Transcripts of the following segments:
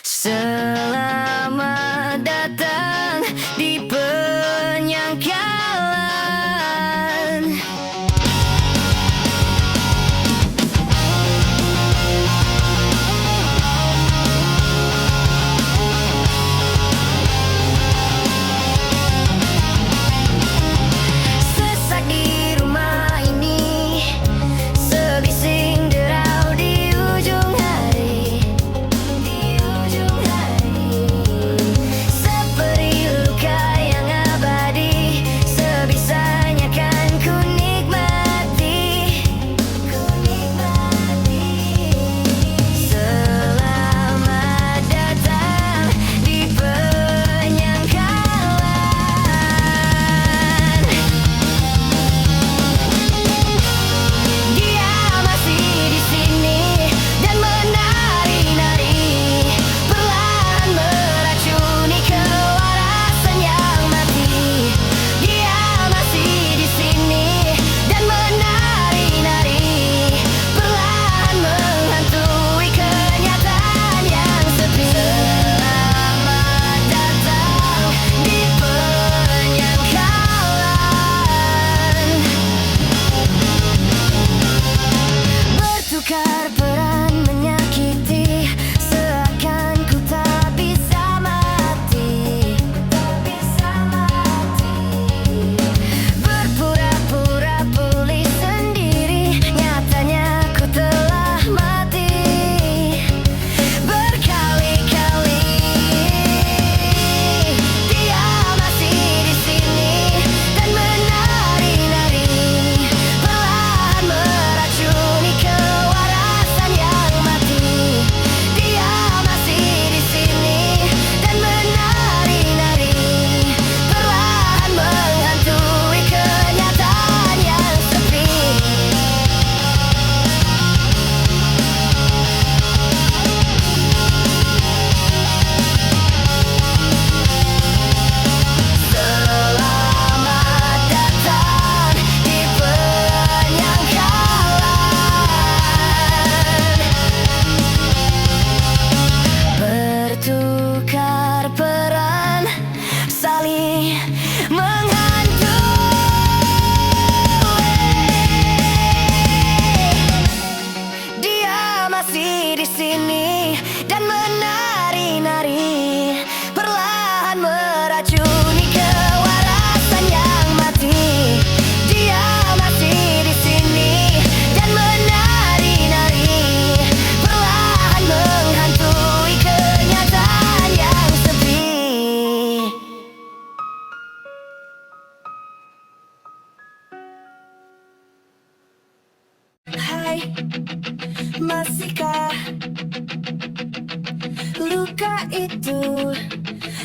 Selamat datang di penyangkalan. Sesak di rumah ini, sebising derau di ujung hari. Seperti luka yang abadi, sebisanya kan ku nikmati. Selamat datang di penyangkalan. Dia masih di sini dan menari-nari, perlahan meracuni kewarasan yang mati. Dia masih di sini dan menari-nari, perlahan menghantui kenyataan yang sepi. Selamat datang di penyangkalan. Bertukar peran menyakiti, seakan ku tak bisa mati. Berpura-pura pulih sendiri, nyatanya ku telah mati. Berkali-kali dia masih di sini dan menari-nari, perlahan meracuni kewarasan yang mati. Dia masih di sini dan menari-nari, perlahan menghantui kenyataan yang sepi. Selamat datang di penyangkalan. Bertukar peran, saling menghantui. Dia masih di sini dan menari-nari, perlahan meracuni kewarasan yang mati. Dia masih di sini dan menari-nari, perlahan menghantui kenyataan yang sepi. Hai, masihkah luka itu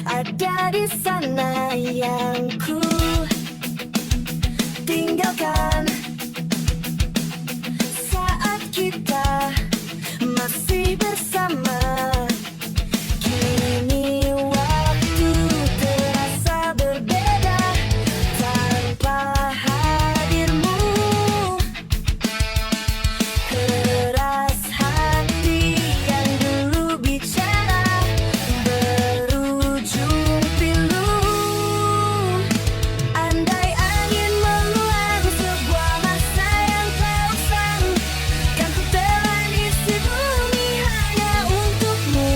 ada di sana yang ku tinggalkan saat kita masih bersama? Kini waktu terasa berbeda tanpa hadirmu. Keras hati yang dulu bicara berujung pilu. Andai angin mengulang sebuah masa yang telah usang, kan ku telan isi bumi hanya untukmu.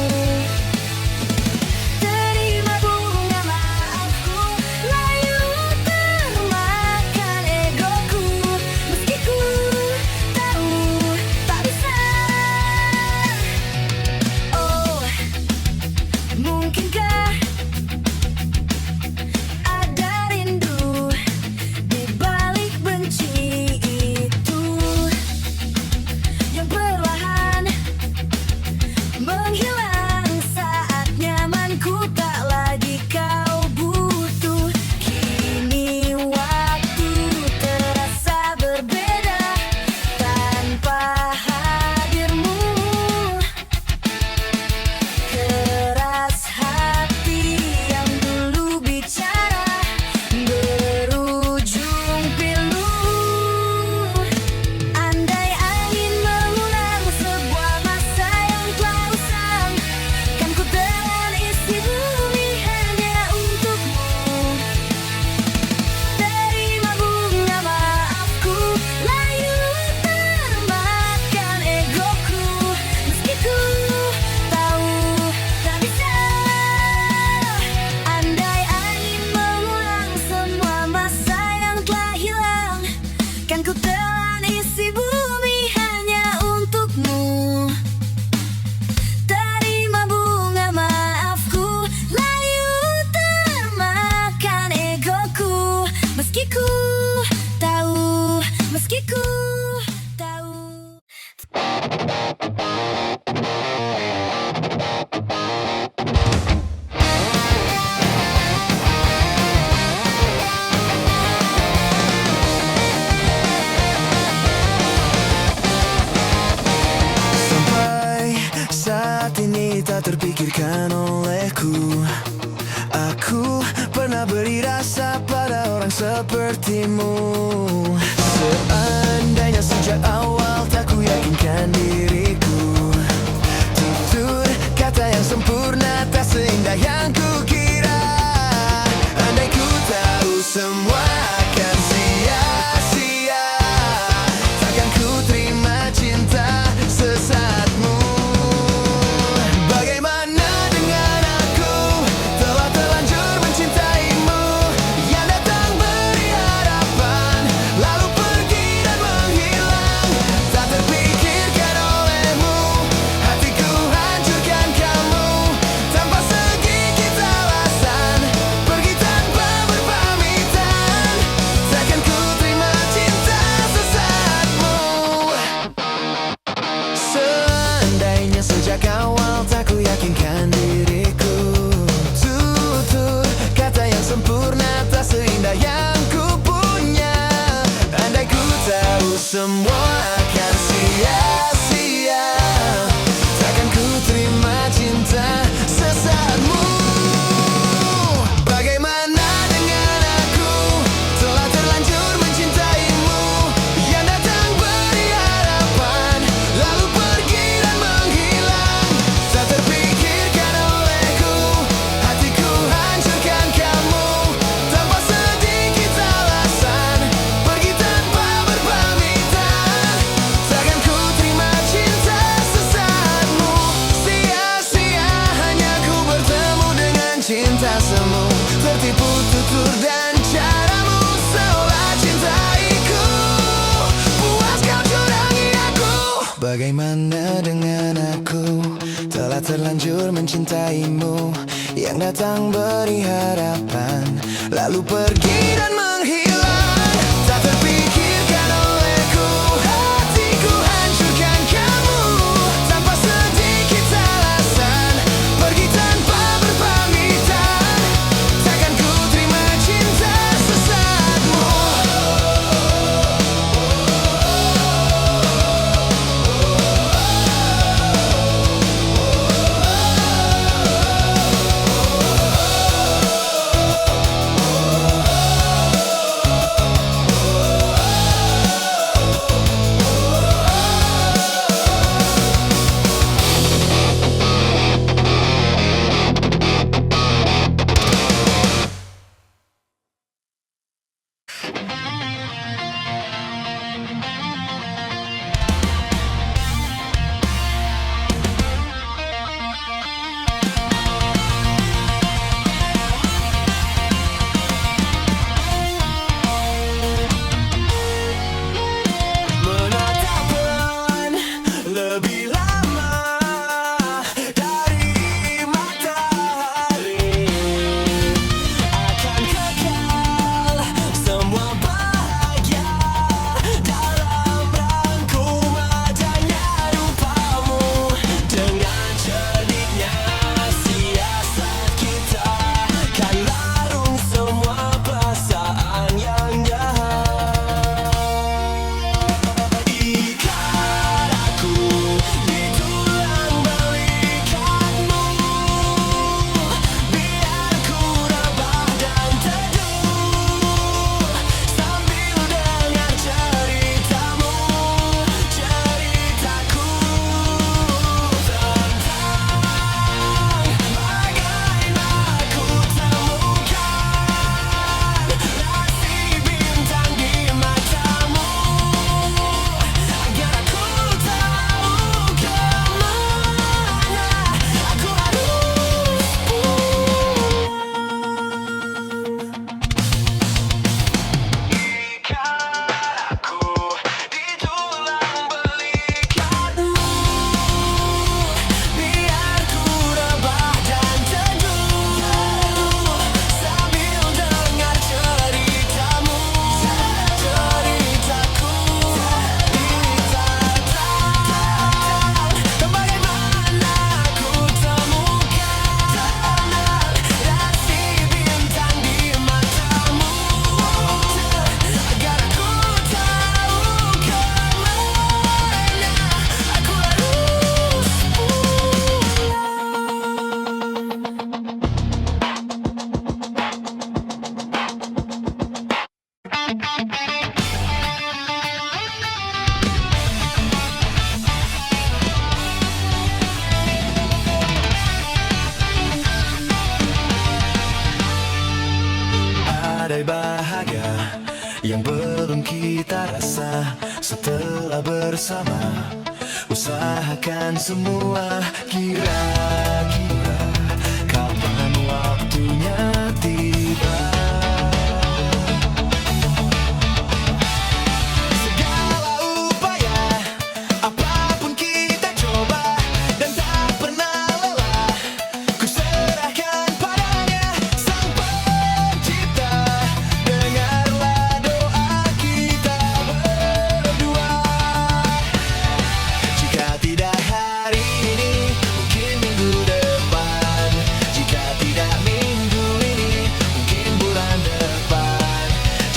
terpikirkan olehku. Aku pernah beri rasa pada orang sepertimu. Seandainya sejak awal tak ku yakinkan diriku, tutur kata yang sempurna tak seindah yang ku kira. Andai ku tahu semua akan sia-sia, takkan ku terima cinta sesaatmu. Bagaimana dengan aku, telah terlanjur mencintaimu, yang datang beri harapan, lalu pergi dan menghilang. Tak terpikirkan olehmu, hatiku hancurkan kamu, tanpa sedikit alasan, pergi tanpa berpamitan. Takkan ku terima cinta sesaatmu. Seandainya sejak awal tak ku yakinkan diriku, tutur kata yang sempurna tak seindah yang ku punya. Andai ku tahu semua akan sia-sia, takkan ku terima cinta sesaatmu. Bagaimana dengan aku, telah terlanjur mencintaimu, yang datang beri harapan, lalu pergi dan menghilang. Tak terpikirkan olehku, hatiku hancurkan kamu, tanpa sedikit alasan, pergi tanpa berpamitan. Takkan ku terima cinta sesaatmu. Sia-sia hanya ku bertemu dengan cinta semu, tertipu tutur dan caramu seolah cintaiku. Puas kau curangi aku. Bagaimana dengan aku, telah terlanjur mencintaimu, yang datang beri harapan, lalu pergi dan menghilang. Tak terpikirkan olehku, hatiku hancurkan kamu, tanpa sedikit alasan, pergi tanpa berpamitan. Takkan ku terima cinta sesaatmu. setelah bersama. Usahakan semua, kira-kira kapan waktunya tiba. Segala upaya, apapun kita coba, dan tak pernah lelah. Ku serahkan padanya, Sang Pencipta. Dengarlah doa kita berdua. Jika tidak hari ini, mungkin minggu depan. Jika tidak minggu ini, mungkin bulan depan.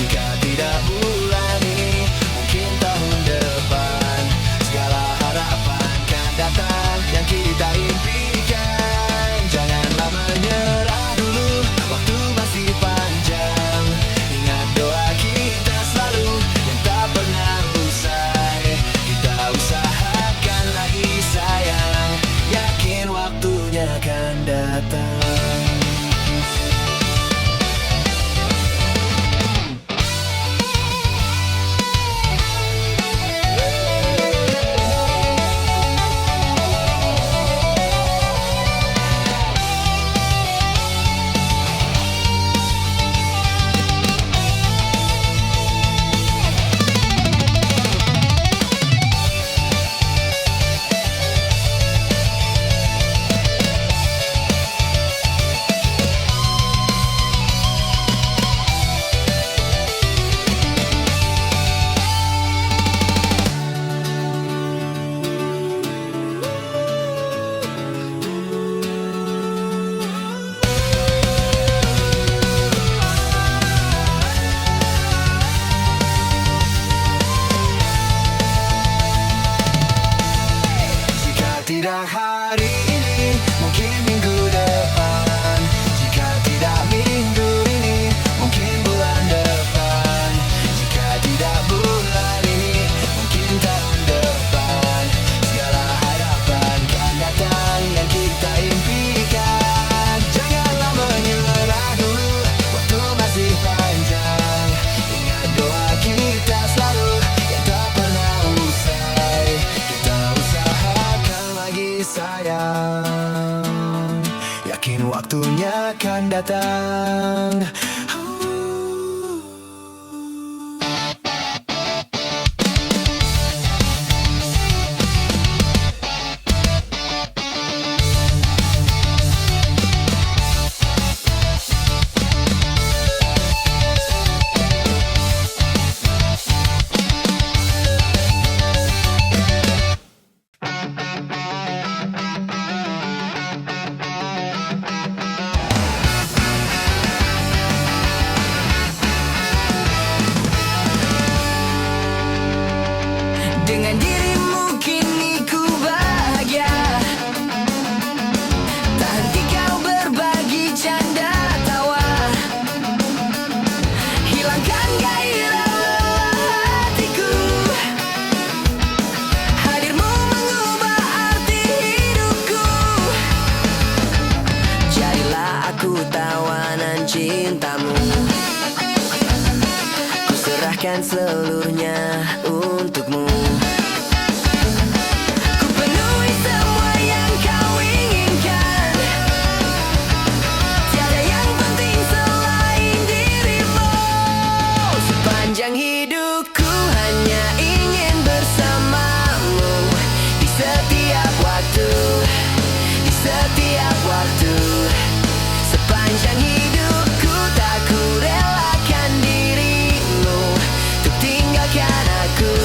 Jika tidak bulan ini, mungkin tahun depan. Segala harapan kan datang yang kita impikan. Janganlah menyerah dulu, waktu masih panjang. Ingat doa kita selalu yang tak pernah usai. Kita usahakan lagi sayang, yakin waktunya akan datang. Jika tidak hari ini, mungkin minggu depan. Jika tidak minggu ini, mungkin bulan depan. Jika tidak bulan ini, mungkin tahun depan. Segala harapan kan datang yang kita impikan. Janganlah menyerah dulu, waktu masih panjang. Ingat doa kita selalu yang tak pernah usai. Kita usahakan lagi sayang, yakin waktunya akan datang. Dengan dirimu kini ku bahagia. Tak henti kau berbagi canda tawa, hilangkan gairah lelah hatiku. Hadirmu mengubah arti hidupku. Jadilah aku tawanan cintamu. Ku serahkan seluruhnya untukmu. Ku penuhi semua yang kau inginkan. Tiada yang penting selain dirimu. Sepanjang hidupku hanya ingin bersamamu. Di setiap waktu, di setiap waktu. Sepanjang hidupku tak ku relakan dirimu untuk tinggalkan aku.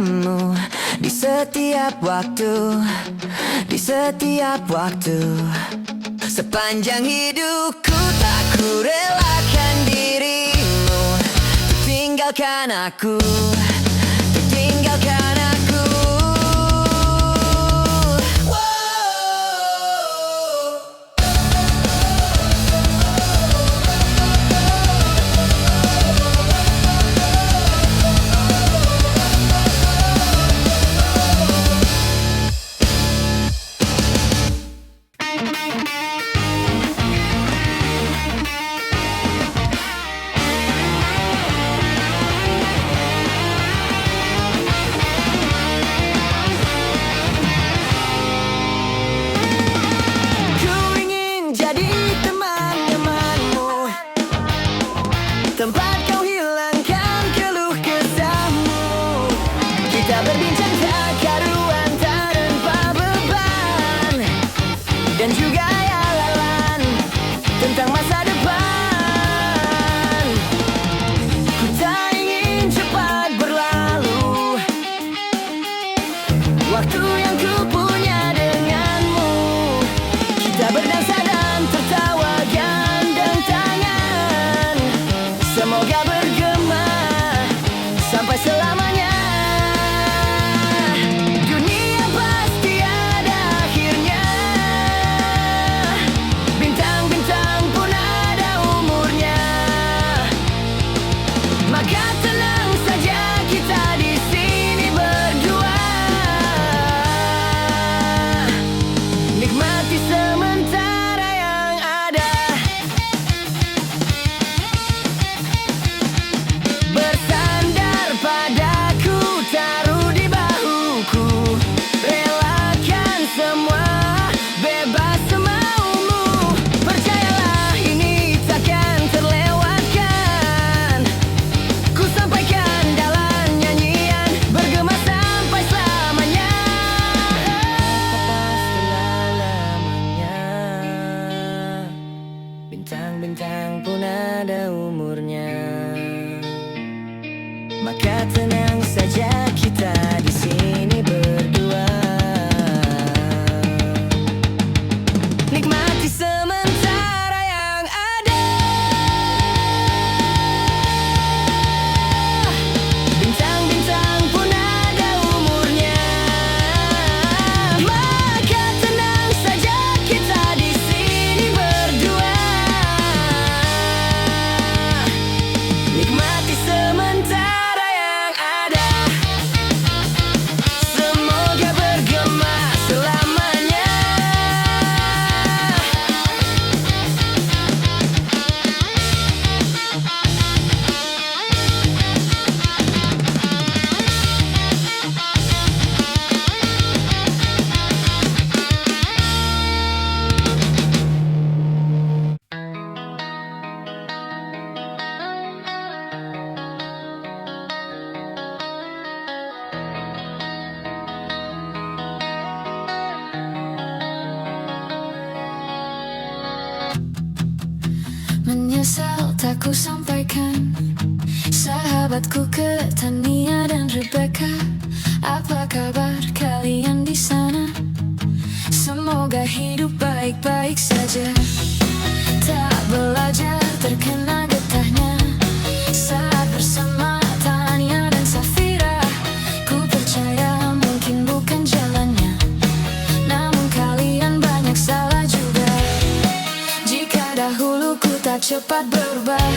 bertemu di setiap waktu, di setiap waktu. Sepanjang hidupku tak ku relakan dirimu untuk tinggalkan aku, untuk tinggalkan aku. Tempat kau hilangkan keluh kesahmu, kita berbincang tak karuan tanpa beban, dan juga yalalan tentang masa depan. Ku tak ingin cepat berlalu waktu yang ku punya denganmu. Kita berdansa dan tertawa gandeng tangan, semoga bergema sampai selamanya. Dunia pasti ada akhirnya, bintang-bintang pun ada umurnya. Maka tenang saja kita di sini berdua, nikmati sementara yang ada. Bersandar padaku, taruh di bahuku, relakan semua, bebas semaumu. Percayalah ini takkan terlewatkan, ku sampaikan dalam nyanyian, bergema sampai selamanya. Bintang-bintang pun ada umurnya. Maka tenang saja kita di sini berdua, nikmati sementara yang ada. Bintang-bintang pun ada umurnya. Maka tenang saja kita di sini berdua, nikmati sementara yang ada. Semoga bergema selamanya. Menyesal tak ku sampaikan, sahabatku Tania dan Rebecca. Apa kabar kalian di sana? Semoga hidup baik-baik saja. Tak belajar terkena getahnya saat bersama Tania dan Safira. Ku percaya mungkin bukan jalannya, namun kalian banyak salah juga. Jika dahulu ku tak cepat berubah,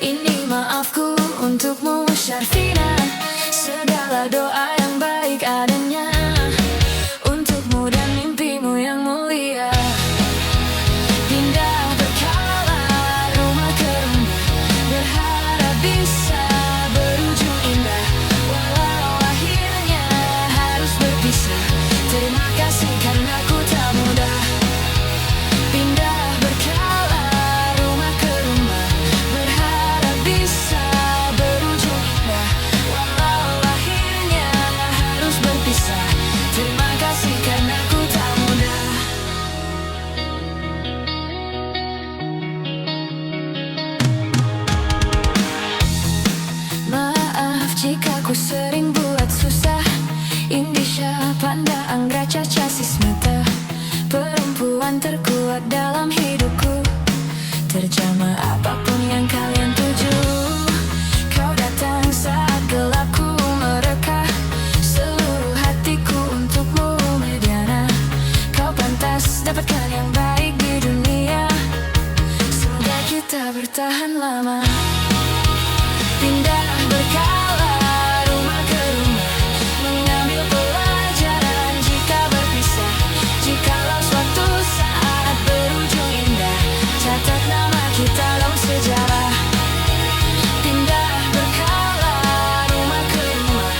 ini maafku untukmu Syarfina. Segala doa yang baik adanya untukmu dan mimpimu yang mulia. Pindah berkala rumah ke rumah, berharap bisa berujung indah. Walau akhirnya harus berpisah, terima kasih karena ku tak mudah. Pindah berkala rumah ke rumah, berharap bisa berujung indah. Walau akhirnya Anda Anggra Caca Sismita, perempuan terkuat dalam hidupku. Terjamah apapun yang kalian tuju. Kau datang saat gelapku mereka, seluruh hatiku untukmu Mediana. Kau pantas dapatkan yang baik di dunia, semoga kita bertahan lama. Pindah berkala rumah ke rumah, mengambil pelajaran jika berpisah. Jikalau suatu saat berujung indah, catat nama kita dalam sejarah. Pindah berkala rumah ke rumah,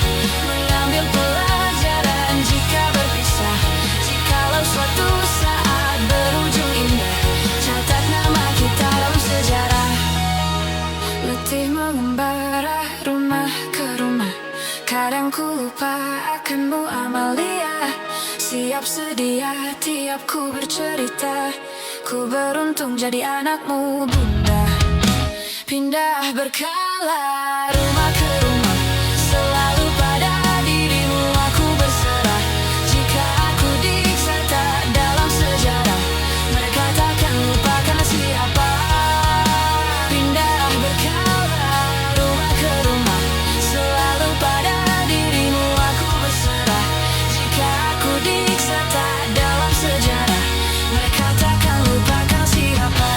mengambil pelajaran jika berpisah. Jikalau suatu saat berujung indah, catat nama kita dalam sejarah. Letih mengembara rumah ke rumah, kadang ku lupa akanmu Amalia. Siap sedia tiap ku bercerita, ku beruntung jadi anakmu bunda. Pindah berkala rumah ke rumah, selalu pada dirimu aku berserah. Jika aku diiksa tak dalam sejarah, mereka takkan lupakan siapa. Pindah berkala rumah ke rumah, selalu pada dirimu aku berserah. Jika aku diiksa tak dalam sejarah, mereka takkan lupakan siapa.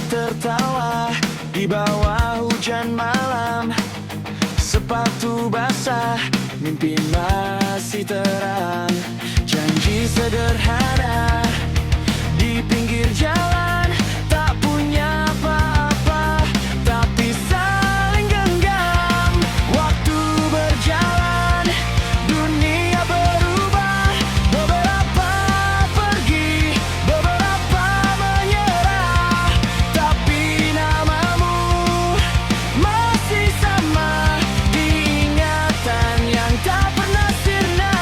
Tertawa di bawah hujan malam, sepatu basah, mimpi masih terang. Janji sederhana di pinggir jalan, tak punya apa-apa, tapi saling genggam. Waktu berjalan, dunia berubah, beberapa pergi, beberapa menyerah, tapi namamu masih sama di ingatan yang tak pernah sirna.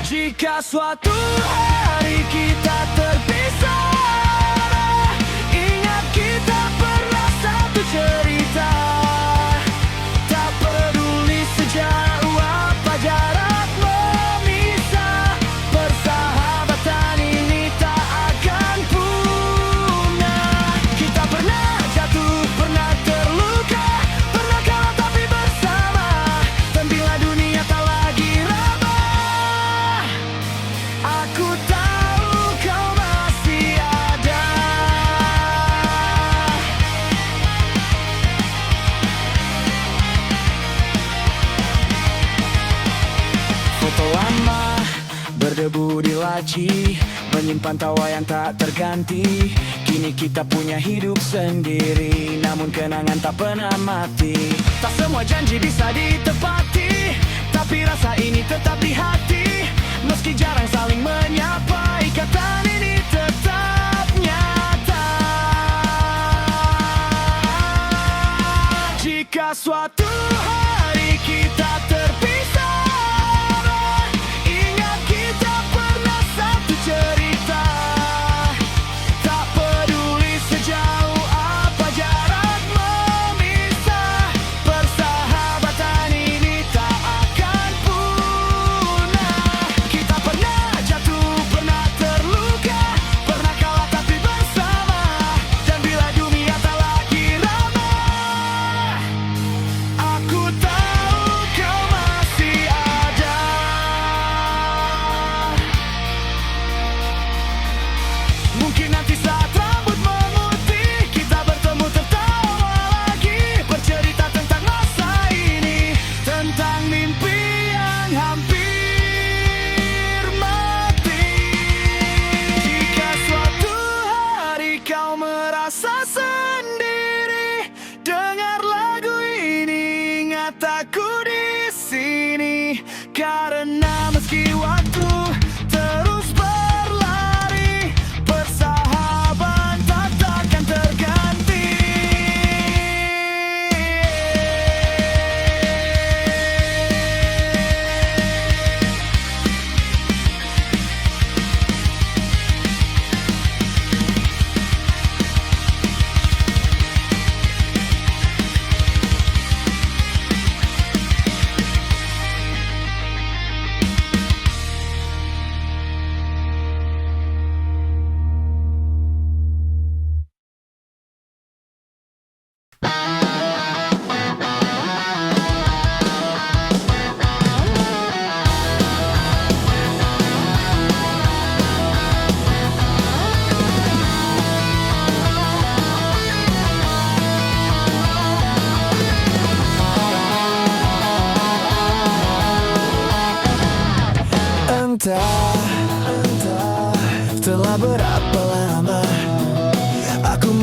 Jika suatu hari kita terpisah, ingat kita pernah satu cerita. Tak peduli sejauh apa jarak memisah, persahabatan ini tak akan punah. Kita pernah jatuh, pernah terluka, pernah kalah tapi bersama. Dan bila dunia tak lagi ramah, aku tahu kau masih ada. Foto lama berdebu di laci, menyimpan tawa yang tak terganti. Kini kita punya hidup sendiri, namun kenangan tak pernah mati. Tak semua janji bisa ditepati, tapi rasa ini tetap di hati. Meski jarang saling menyapa, ikatan ini tetap nyata. Jika suatu hari kita terpisah, ingat kita pernah satu cerita. Tak peduli sejauh apa jarak memisah, persahabatan ini tak akan punah. Kita pernah jatuh, pernah terluka, pernah kalah tapi bersama. Dan bila dunia tak lagi ramah,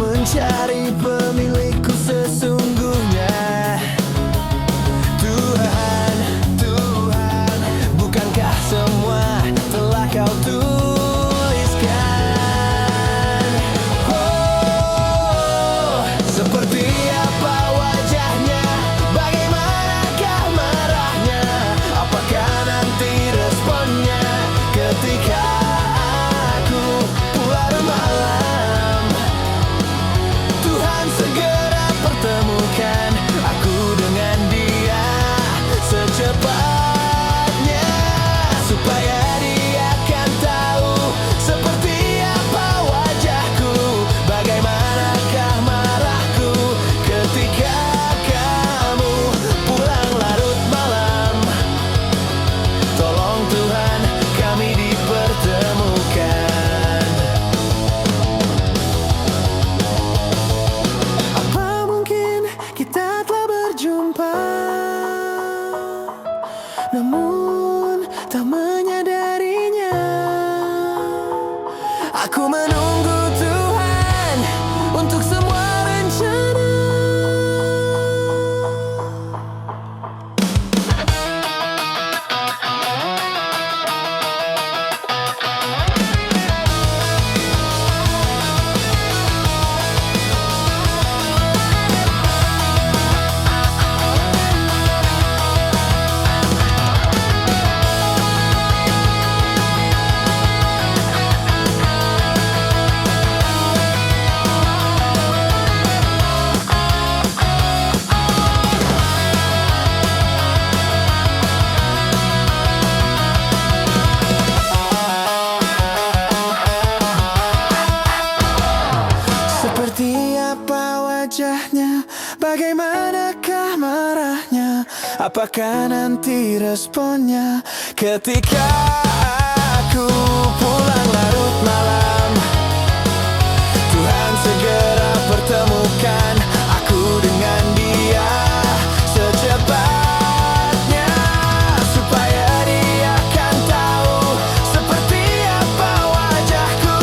mencari pemilikku sesungguhnya. Tuhan, Tuhan, bukankah semua telah kau tuliskan? Oh, seperti apa wajahnya, bagaimanakah marahnya, apakah nanti responnya ketika aku pulang malam? Tuhan segera pertemukan aku dengan dia secepatnya, supaya dia akan tahu seperti apa wajahku, bagaimanakah marahku ketika kamu pulang larut malam. Tolong Tuhan, kami dipertemukan. Apa mungkin kita telah berjumpa, namun tak menyadarinya? Aku menunggu Tuhan untuk semua rencana. Seperti apa wajahnya, bagaimanakah marahnya, apakah nanti responnya ketika aku pulang larut malam? Tuhan segera pertemukan aku dengan dia secepatnya, supaya dia akan tahu seperti apa wajahku,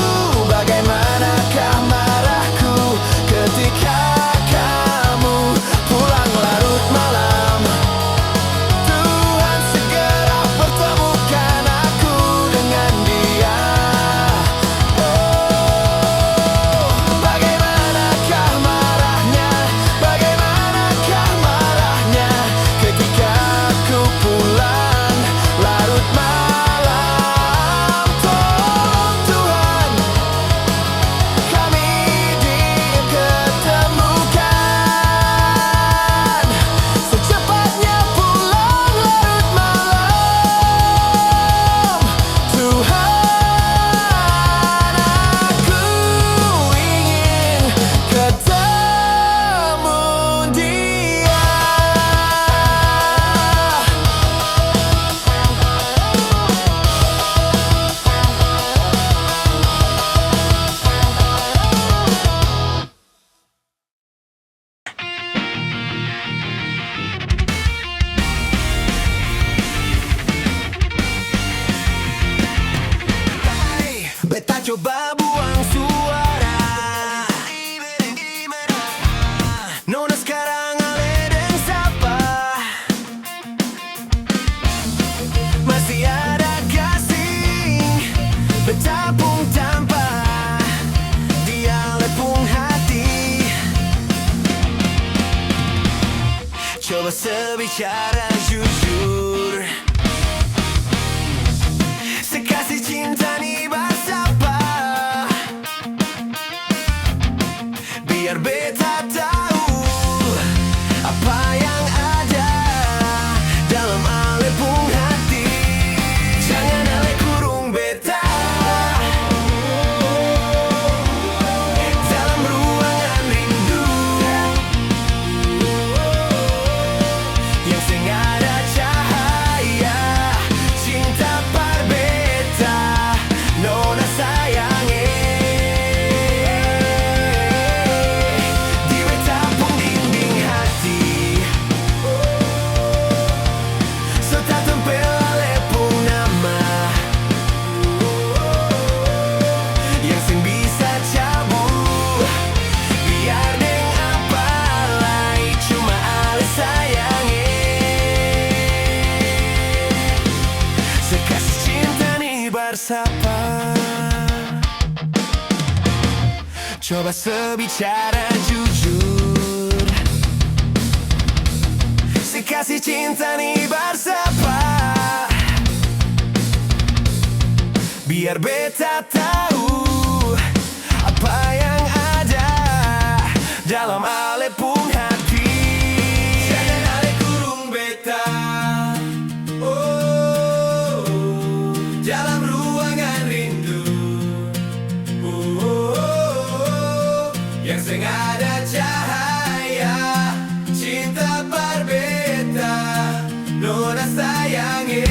bagaimanakah marahku ketika kamu pulang larut malam. Tuhan segera pertemukan aku dengan dia. Oh, bagaimanakah marahnya, bagaimanakah marahnya ketika aku pulang larut malam. Tolong Tuhan, kami diketemukan. Secepatnya pulang larut malam. Tuhan, aku ingin ketemu dia. Beta coba buang suara, nona sekarang ale dan sapa, masih ada gasing beta pun tanpa dia lepung hati. Coba sebicara jujur, sekasih cinta nih basapa, biar beta tahu apa yang ada dalam alepung hati. Jangan ale kurung beta dalam ruangan rindu yang seng ada cahaya cinta par beta, nona sayange di beta Coba sebicara jujur, si kasih cinta nih bersapa, biar beta tahu apa yang ada dalam alepung hati. Jangan ale kurung beta, oh, dalam ruangan rindu, oh, yang sengaja cahaya cinta berbeta, nona sayangi.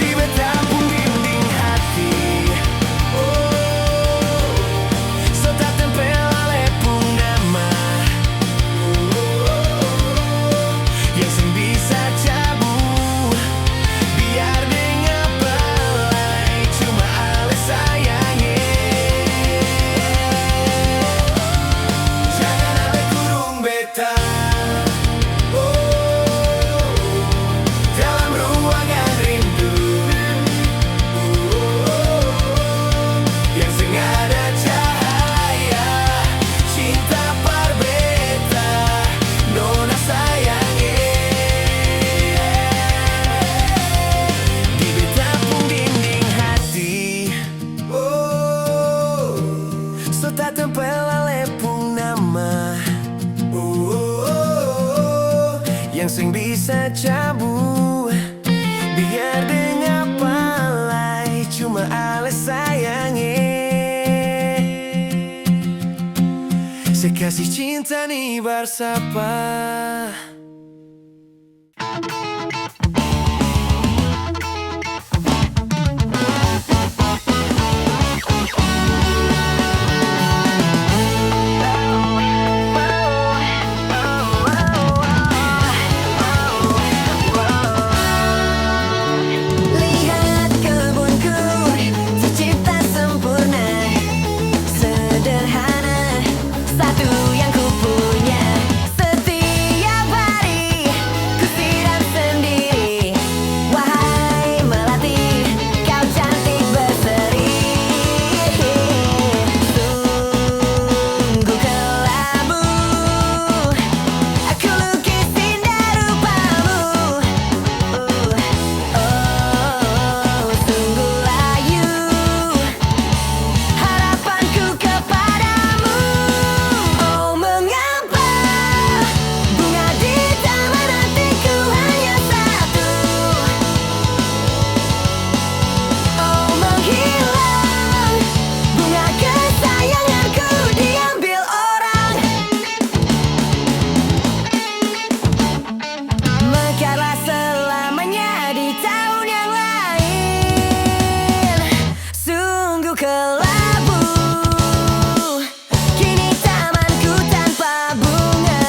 Di betapung dinding hati, oh, serta tempel alepung nama, oh, yang sing bisa cabut, biar dengar belai cuma ale sayangi. Jangan ale kurung beta, oh, dalam ruangan rindu, oh, yang sengaja cahaya cinta berbeta, nona sayangi. Di betapung dinding hati, oh, serta tempel alepung nama, oh, yang sing bisa cabut, biar dengar palai cuma ale sayangi. Saya kasih cinta nih bersapa. Lihat kebunku tercipta sempurna, sederhana, satu yang ku punya. Setiap hari ku siram sendiri, wahai melati, kau cantik berseri. Sungguh kelabu, aku lukis indah rupamu. Oh, sungguh layu harapanku kepadamu. Oh, mengapa bunga di taman hatiku hanya satu? Oh, menghilang bunga kesayanganku diambil orang. Mekarlah selamanya di tahun yang lain. Sungguh kelabu, kini tamanku tanpa bunga.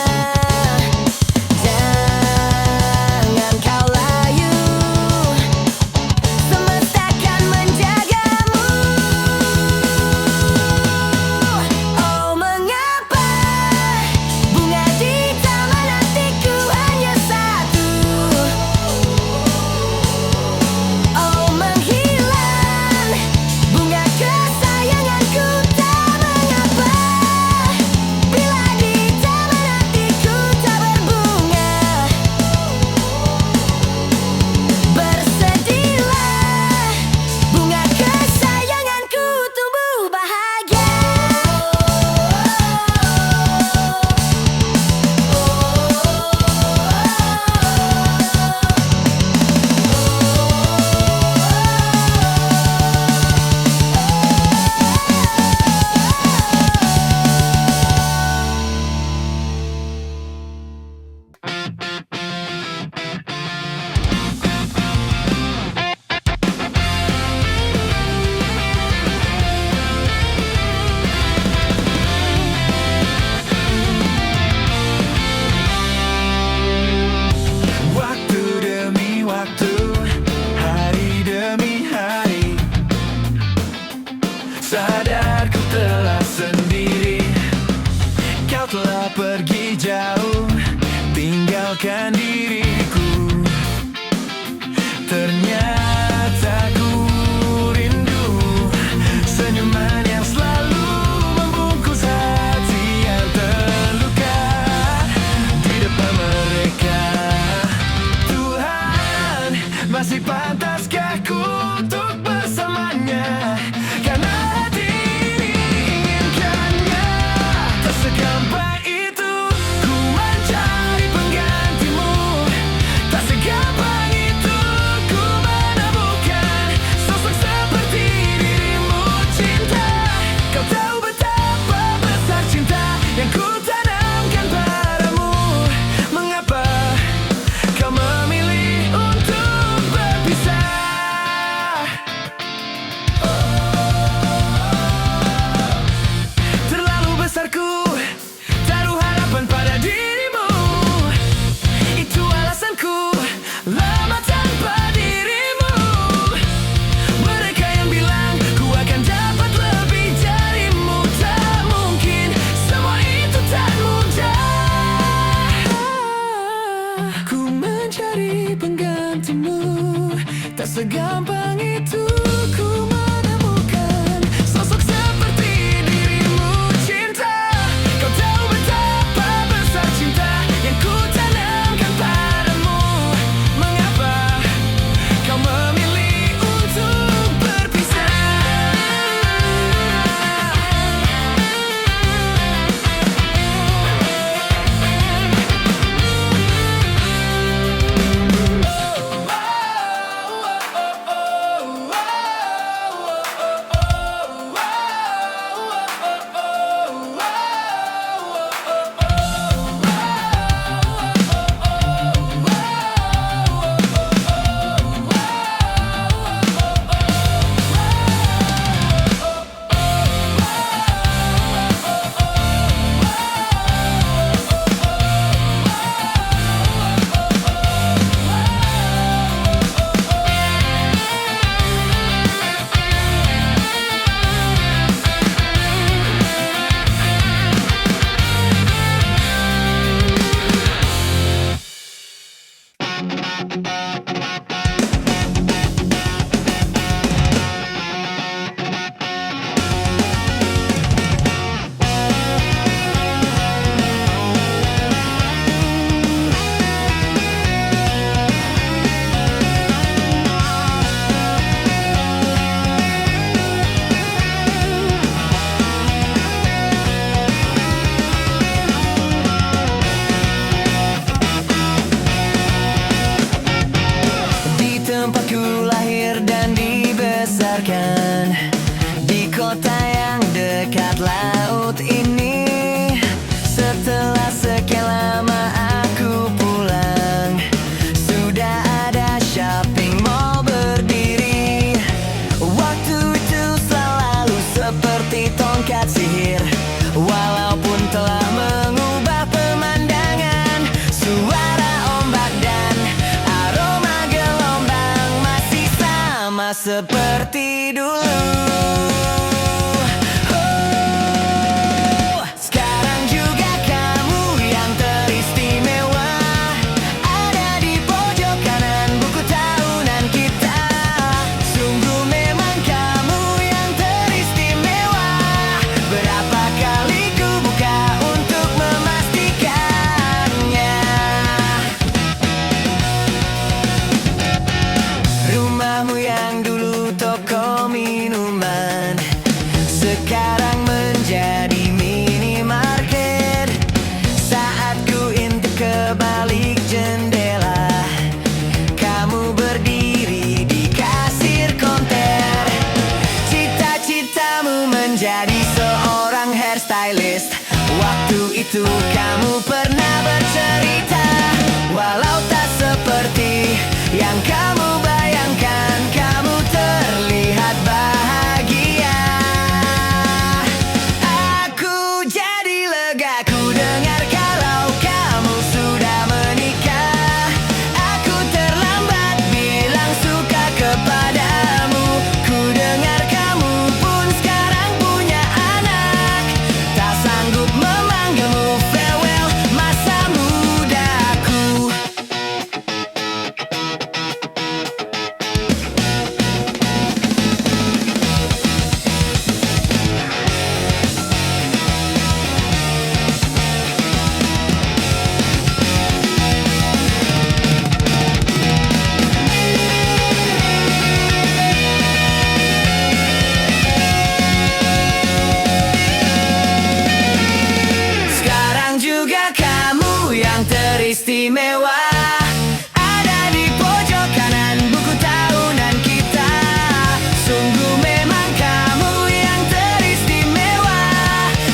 Jangan kau layu, semesta akan menjagamu. Oh, mengapa bunga di taman hatiku hanya satu? Oh, menghilang bunga kesayanganku tak mengapa, bila di taman hatiku tak berbunga. Bersedihlah, bunga kesayanganku tumbuh bahagia. Waktu demi waktu, hari demi hari, sadar ku telah sendiri. Kau telah pergi jauh, tinggalkan diriku. Ternyata ku rindu laut ini. Setelah sekian lama aku pulang, sudah ada shopping mall berdiri. Waktu itu selalu seperti tongkat sihir, walaupun telah mengubah pemandangan. Suara ombak dan aroma gelombang masih sama seperti dulu. Sekarang juga kamu yang teristimewa, ada di pojok kanan buku tahunan kita. Sungguh memang kamu yang teristimewa. Berapa kali ku buka untuk memastikannya. Rumahmu yang dulu toko minuman, sekarang menjadi minimarket. Saat ku intip ke balik jendela, kamu berdiri di kasir konter. Cita-citamu menjadi seorang hairstylist. Waktu itu kamu pernah bercerita, walau tak seperti yang kamu bayangkan, kamu terlihat bahagia. Aku jadi lega ku dengar kalau kamu sudah menikah. Aku terlambat bilang suka kepadamu. Ku dengar kamu pun sekarang punya anak. Tak sanggup memanggilmu farewell masa mudaku. Sekarang juga kamu yang teristimewa, ada di pojok kanan buku tahunan kita. Sungguh memang kamu yang teristimewa.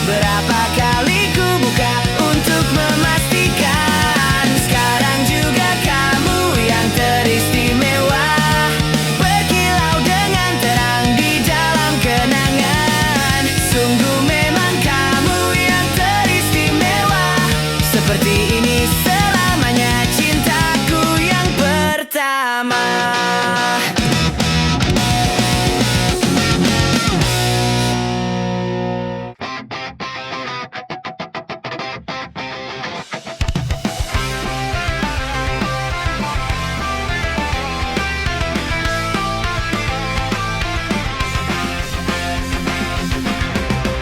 Berapa kali ku buka untuk memastikan. Sekarang juga kamu yang teristimewa, berkilau dengan terang di dalam kenangan. Sungguh memang kamu yang teristimewa. Seperti ini selamanya cintaku yang pertama.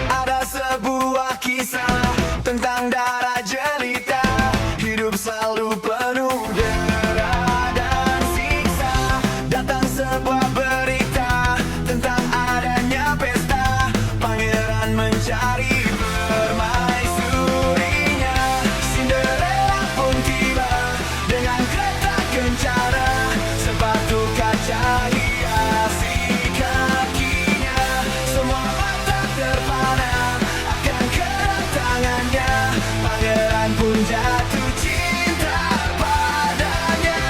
Ada sebuah kisah tentang darah jelita, hidup selalu penuh dera dan siksa. Datang sebuah berita tentang adanya pesta, pangeran mencari permaisurinya. Cinderella pun tiba dengan kereta kencana, sepatu kaca hiasi kakinya. Semua mata terpana akan kedatangannya, pangeran pun jatuh cinta padanya.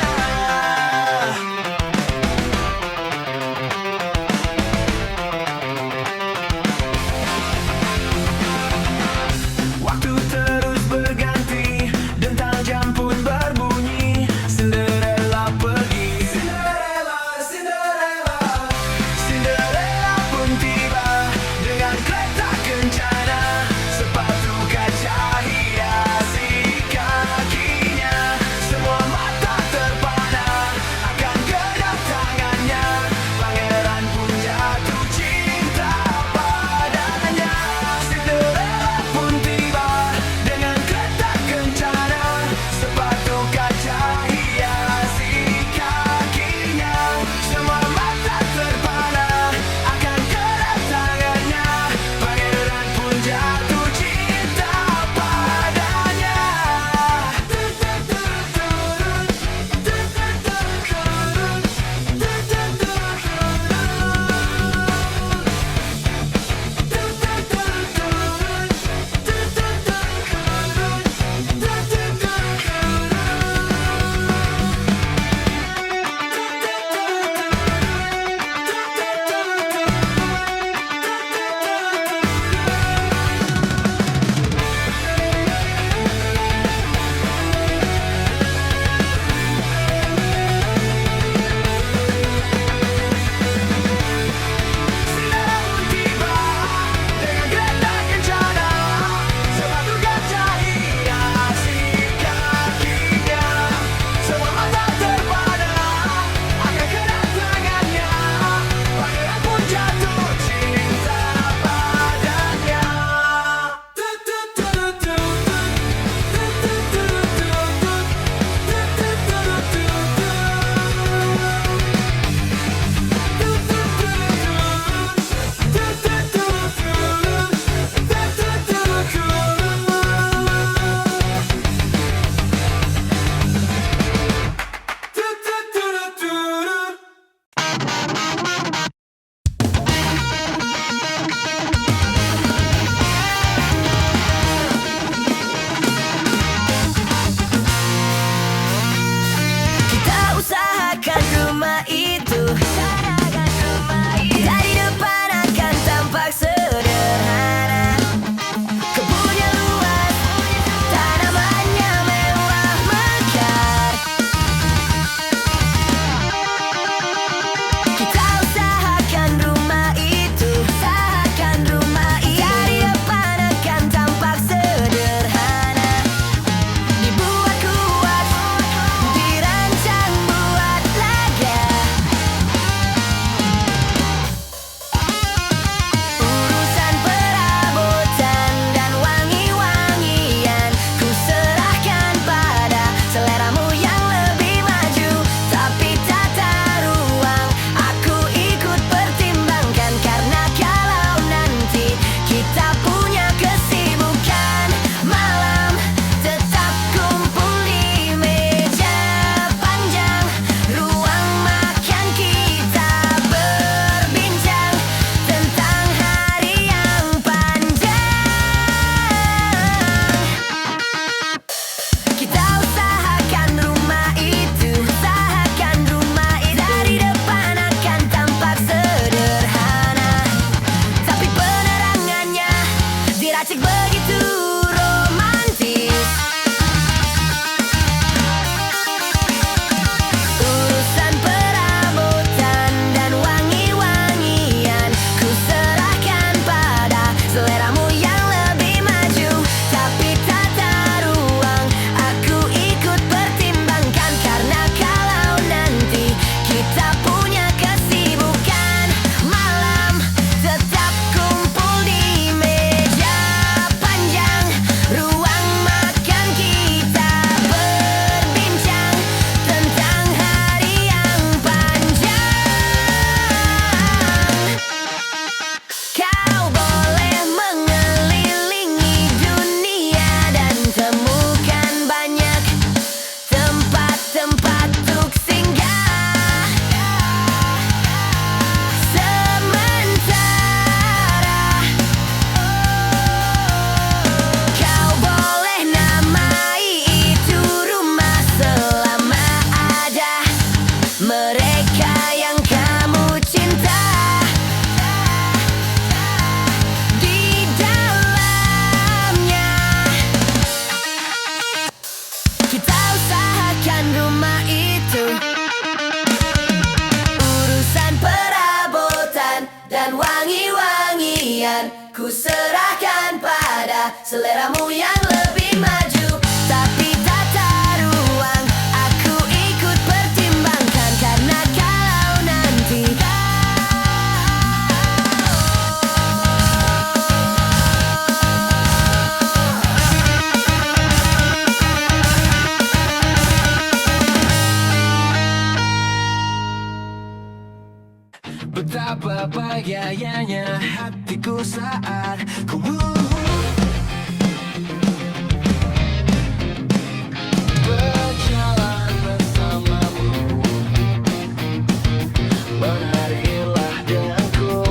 Asik begitu romantis. Urusan perabotan dan wangi-wangian ku serahkan pada seleramu yang lebih maju. Tapi tata ruang aku ikut pertimbangkan, karena kalau nanti kita punya kesibukan malam, tetap kumpul di meja panjang ruang makan, kita berbincang tentang hari yang panjang. Kau boleh mengelilingi dunia dan temukan banyak tempat-tempat untuk singgah. Sementara kau boleh namai itu rumah selama ada mereka yang kamu cinta di dalamnya. Kita usahakan rumah itu. Urusan perabotan dan wangi-wangian ku serahkan pada seleramu yang lebih maju. Tapi tata ruang aku ikut pertimbangkan, karena kalau nanti Betapa bahagianya hatiku saat ku berjalan bersamamu. Menarilah denganku.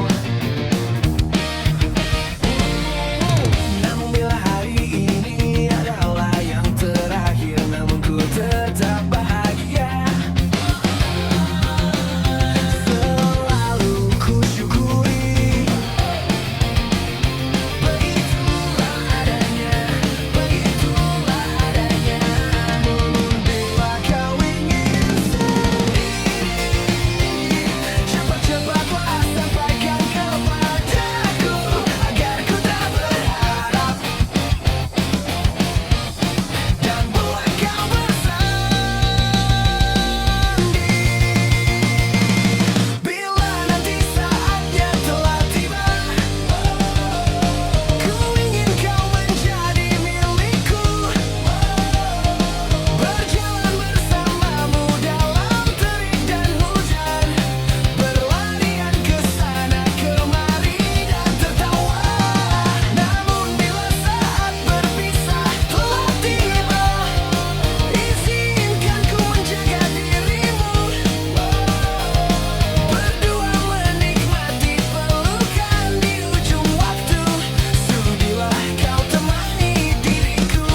Namun bila hari ini adalah yang terakhir, namun ku tetap bahagia. Selalu ku syukuri. Begitulah adanya, begitulah adanya. Namun bila kau ingin sendiri, cepat-cepatlah sampaikan kepadaku agar ku tak berharap, dan buat kau bersendiri. Bila nanti saatnya telah tiba, ku ingin kau menjadi milikku. Berjalan bersamamu dalam terik dan hujan, berlarian ke sana kemari dan tertawa. Namun bila saat berpisah telah tiba, izinkan ku menjaga dirimu. Berdua menikmati pelukan di ujung waktu. Sudilah kau temani diriku.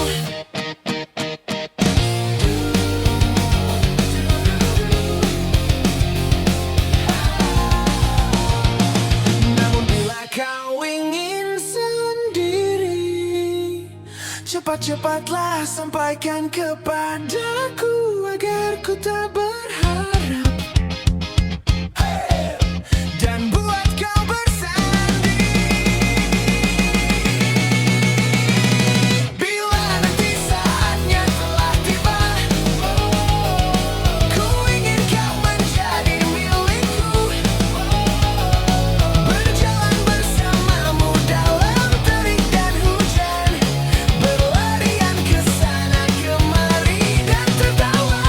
Namun bila kau ingin sendiri, cepat-cepatlah sampaikan kepadaku agar ku tak berharap, dan buat kau bersendiri. Bila nanti saatnya telah tiba, ku ingin kau menjadi milikku. Berjalan bersamamu dalam terik dan hujan, berlarian ke sana kemari dan tertawa.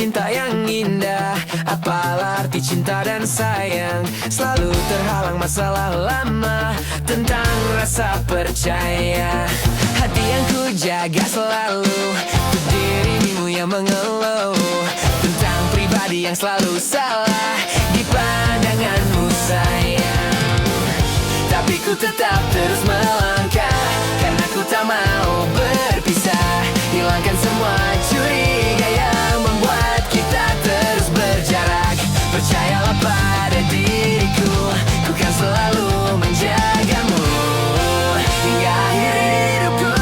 cinta yang indah? Apalah arti cinta dan sayang? Selalu terhalang masalah lama tentang rasa percaya. Hati yang ku jaga selalu untuk dirimu yang mengeluh tentang pribadi yang selalu salah di pandanganmu sayang. Tapi ku tetap terus melangkah karena ku tak mau berpisah. Hilangkan semua curiga yang membuat kita terus berjarak. Percayalah pada diriku, ku kan selalu menjagamu hingga akhir hidupku.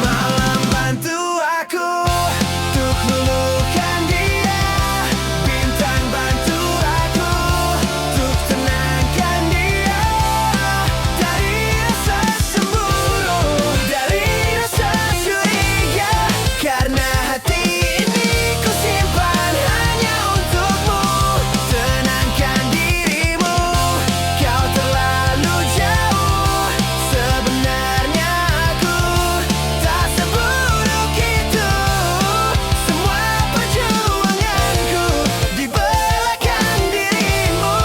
Malam bantu aku untuk melukan dia, bintang bantu aku untuk tenangkan dia dari rasa cemburu, dari rasa curiga. Karena hati ini ku simpan hanya untukmu. Tenangkan dirimu, kau terlalu jauh. Sebenarnya aku tak seburuk itu. Semua perjuanganku di belakang dirimu,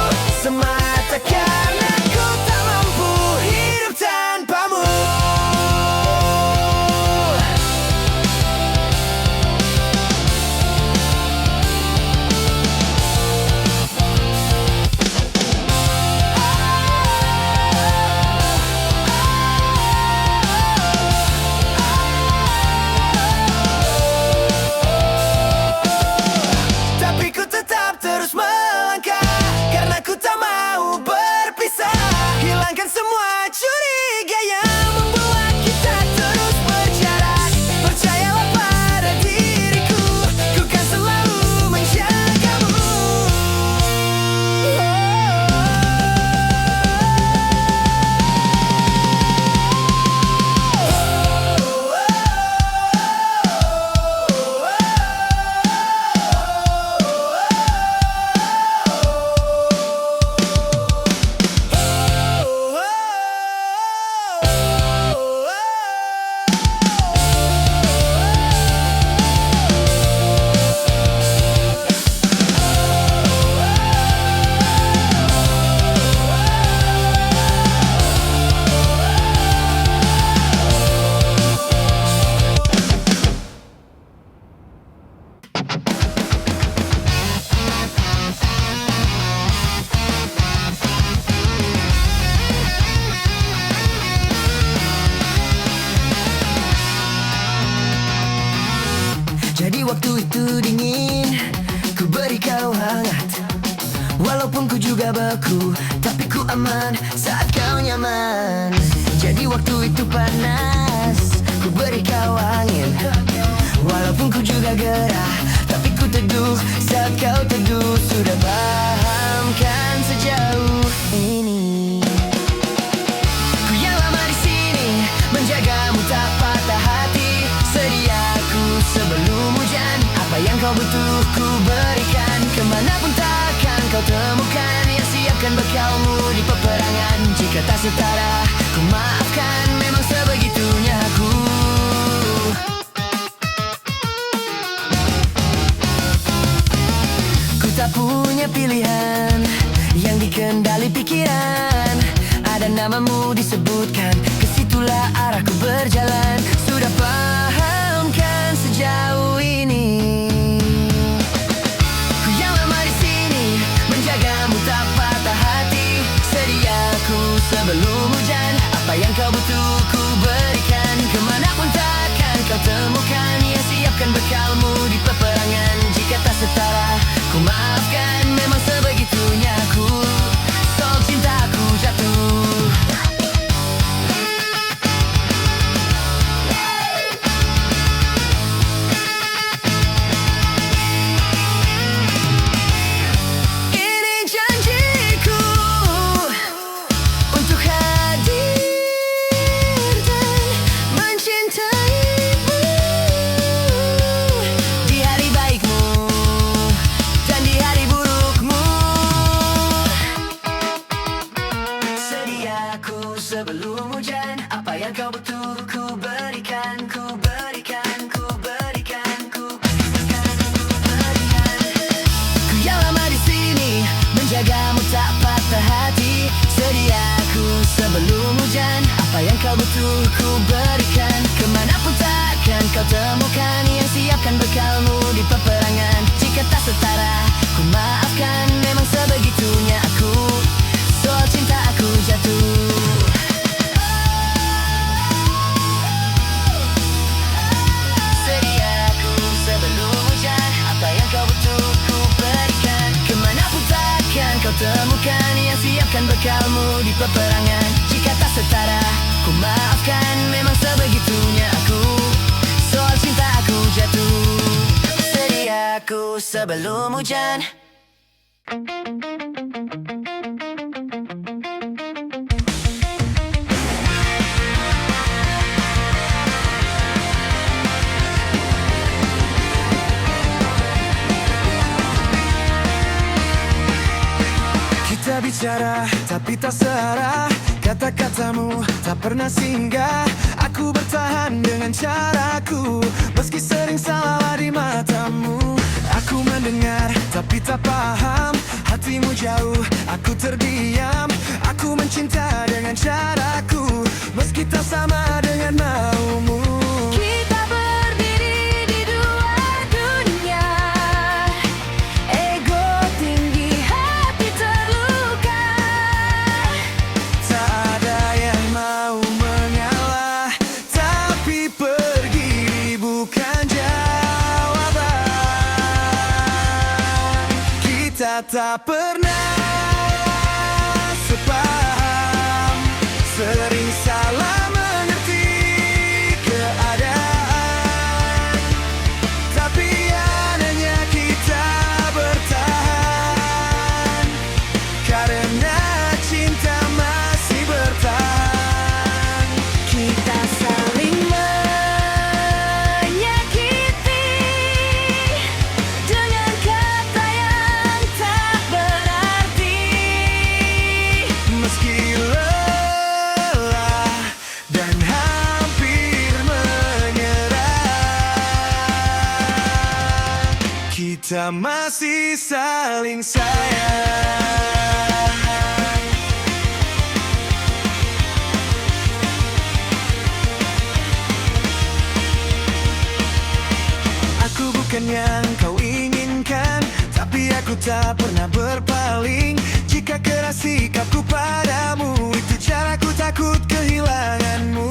semata karena ku tak mampu hidup tanpamu. Tapi ku tetap terus melangkah karena ku tak mau berpisah. Hilangkan semua curiga yang membuat kita terus berjarak. Percayalah pada diriku, ku kan selalu menjagamu. Jadi waktu itu dingin, ku beri kau hangat. Walaupun ku juga beku, tapi ku aman saat kau nyaman. Jadi waktu itu panas, ku beri kau angin. Walaupun ku juga gerah, tapi ku teduh saat kau teduh. Sudah paham kan sejauh ini? Ku yang lama di sini, menjagamu tak patah hati. Sediaku sebelum hujan, apa yang kau butuh ku berikan. Kemanapun takkan kau temukan yang siapkan bekalmu di peperangan. Jika tak setara, ku maafkan, memang sebegitunya aku. Ku tak punya pilihan yang dikendali pikiran. Ada namamu disebutkan, kesitulah arahku berjalan. Sudah paham kan sejauh ini? Ku yang lama di sini, menjagamu tak patah hati. Sediaku sebelum hujan, apa yang kau butuh ku berikan. Kemanapun takkan kau temukan yang siapkan bekalmu di peperangan. Jika tak setara, ku maafkan, memang sebegitunya aku. Sok cintaku jatuh. Temukan yang siapkan bekalmu di peperangan. Jika tak setara, ku maafkan. Memang sebegitunya aku. Soal cinta aku jatuh. Sedia aku sebelum hujan. Kita bicara tapi tak searah, kata-katamu tak pernah singgah. Aku bertahan dengan caraku, meski sering salah di matamu. Aku mendengar tapi tak paham, hatimu jauh, aku terdiam. Aku mencinta dengan caraku, meski tak sama dengan maumu. Kita berdiri di dua dunia, ego tinggi, hati terluka. Tak ada yang mau mengalah, tapi pergi bukan jawaban. Kita tak pernah sepaham, sering salah mengerti keadaan, tapi anehnya kita bertahan karena cinta masih bertahan. Kita saling menyakiti dengan kata yang tak berarti. Meski lelah dan hampir menyerah, kita masih saling sayang. Aku bukan yang kau inginkan, tapi aku tak pernah berpaling. Jika keras sikapku padamu, itu caraku takut kehilanganmu.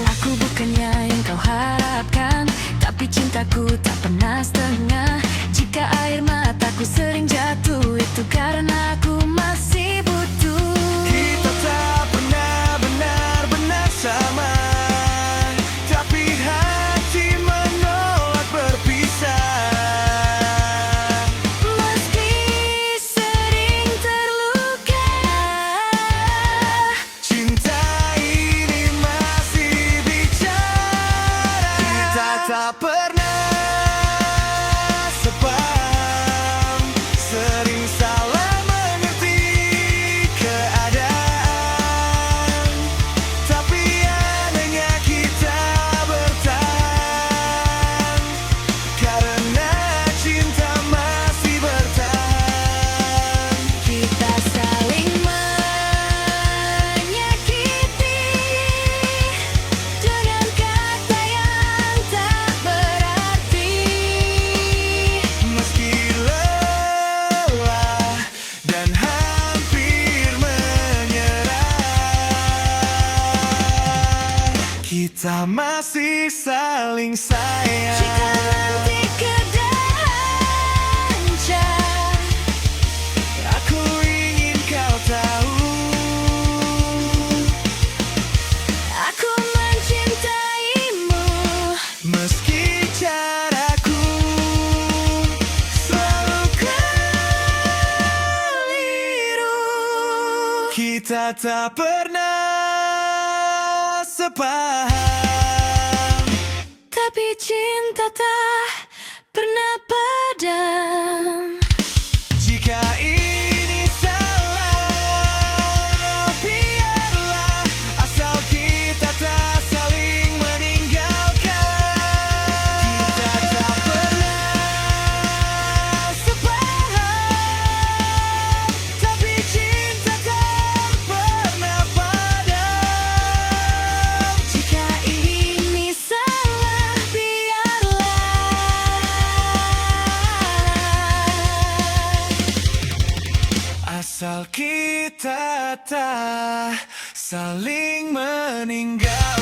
Aku bukannya yang kau harapkan, tapi cintaku tak pernah setengah. Jika air mataku sering jatuh, itu karena aku masih butuh. Kita tak pernah benar-benar sama, tapi hati menolak berpisah. Meski sering terluka, Cinta ini masih bicara. Kita tak pernah sepaham, sering salah mengerti keadaan, tapi anehnya kita bertahan karena cinta masih bertahan. kita saling menyakiti dengan kata yang tak berarti. Meski lelah dan hampir menyerah, kita masih saling sayang. Jika nanti keadaan hancur, Aku ingin kau tahu, aku mencintaimu. meski caraku selalu keliru, kita tak pernah sepaham, Tapi cinta tak pernah padam. jika ini salah, biarlah, asal kita tak saling meninggalkan. Kita tak pernah sepaham, tapi cinta tak pernah padam. Jika ini salah, biarlah. Asal kita tak saling meninggalkan.